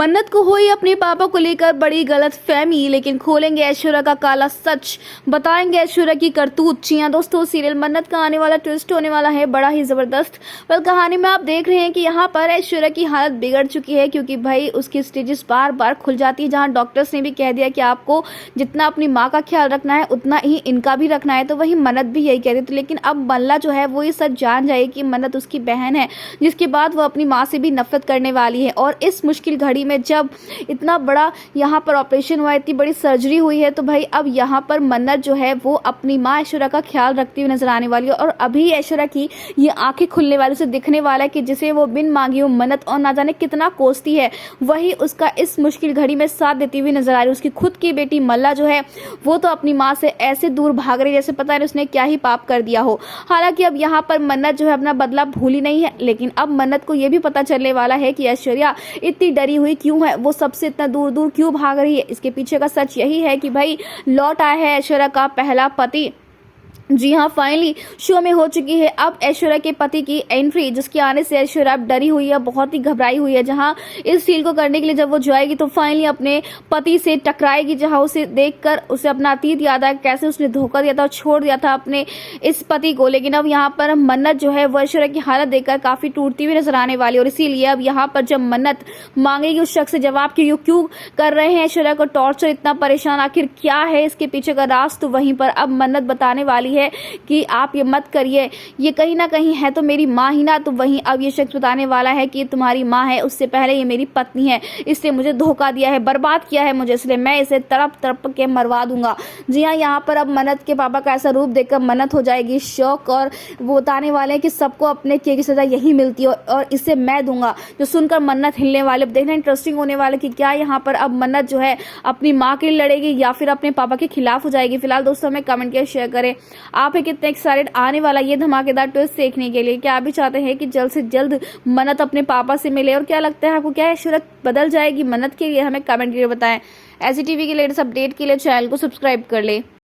मन्नत को हुई अपने पापा को लेकर बड़ी गलतफहमी, लेकिन खोलेंगे ऐश्वर्या का काला सच, बताएंगे ऐश्वर्या की करतूत। जी हाँ दोस्तों, सीरियल मन्नत का आने वाला ट्विस्ट होने वाला है बड़ा ही जबरदस्त। पर कहानी में आप देख रहे हैं कि यहाँ पर ऐश्वर्या की हालत बिगड़ चुकी है, क्योंकि भाई उसकी स्टेजेस बार बार खुल जाती है। जहाँ डॉक्टर्स ने भी कह दिया कि आपको जितना अपनी माँ का ख्याल रखना है उतना ही इनका भी रखना है, तो वही मन्नत भी यही कह रही थी। लेकिन अब मल्ला जो है वो ये सच जान जाए कि मन्नत उसकी बहन है, जिसके बाद वो अपनी माँ से भी नफरत करने वाली है। और इस मुश्किल घड़ी में जब इतना बड़ा यहाँ पर ऑपरेशन हुआ है, इतनी बड़ी सर्जरी हुई है, तो भाई अब यहाँ पर मन्नत जो है वो अपनी माँ ऐश्वर्या का ख्याल रखती हुई नजर आने वाली है। और अभी ऐश्वर्या की ये आंखें खुलने वाली, उसे दिखने वाला है कि जिसे वो बिन मांगी हुई मन्नत और ना जाने कितना कोसती है, वही उसका इस मुश्किल घड़ी में साथ देती हुई नजर आ रही है। उसकी खुद की बेटी मल्ला जो है वो तो अपनी माँ से ऐसे दूर भाग रही है जैसे पता नहीं उसने क्या ही पाप कर दिया हो। हालांकि अब यहाँ पर मन्नत जो है अपना बदला भूली नहीं है, लेकिन अब मन्नत को ये भी पता चलने वाला है कि ऐश्वर्या इतनी डरी हुई क्यों है, वो सबसे इतना दूर दूर क्यों भाग रही है। इसके पीछे का सच यही है कि भाई लौट आया है ऐश्वर्या का पहला पति। जी हाँ, फाइनली शो में हो चुकी है अब ऐश्वर्या के पति की एंट्री, जिसके आने से ऐश्वर्या अब डरी हुई है, बहुत ही घबराई हुई है। जहाँ इस सील को करने के लिए जब वो जाएगी तो फाइनली अपने पति से टकराएगी, जहाँ उसे देखकर उसे अपना अतीत याद आया, कैसे उसने धोखा दिया था और छोड़ दिया था अपने इस पति को। लेकिन अब यहाँ पर मन्नत जो है वो ऐश्वर्या की हालत देखकर काफी टूटती हुई नजर आने वाली, और इसीलिए अब यहाँ पर जब मन्नत मांगेगी उस शख्स से जवाब कि क्यों कर रहे हैं ऐश्वर्या को टॉर्चर, इतना परेशान, आखिर क्या है इसके पीछे का राज, तो वहीं पर अब मन्नत बताने वाली है कि आप ये मत करिए, ये कहीं ना कहीं है तो मेरी माँ ही ना। तो वहीं अब ये शख्स बताने वाला है कि ये तुम्हारी माँ है, उससे पहले ये मेरी पत्नी है, इससे मुझे धोखा दिया है, बर्बाद किया है मुझे, इसलिए मैं इसे तड़प तड़प के मरवा दूंगा। जी हाँ, यहाँ पर अब मन्नत के पापा का ऐसा रूप देखकर मन्नत हो जाएगी शौक, और वो बताने वाले हैं कि सबको अपने किए की सजा यही मिलती है और इसे मैं दूंगा। जो सुनकर मन्नत हिलने वाले, देखना इंटरेस्टिंग होने वाला कि क्या यहाँ पर अब मन्नत जो है अपनी माँ के लिए लड़ेगी या फिर अपने पापा के खिलाफ हो जाएगी। फिलहाल दोस्तों हमें कमेंट किया, शेयर करें आप है कितने एक्साइटेड आने वाला ये धमाकेदार ट्विस्ट देखने के लिए। क्या आप भी चाहते हैं कि जल्द से जल्द मन्नत अपने पापा से मिले, और क्या लगता है आपको, क्या ऐश्वर्या बदल जाएगी मन्नत के लिए, हमें कमेंट करके बताएं। ऐसी टीवी के लेटेस्ट अपडेट के लिए चैनल को सब्सक्राइब कर ले।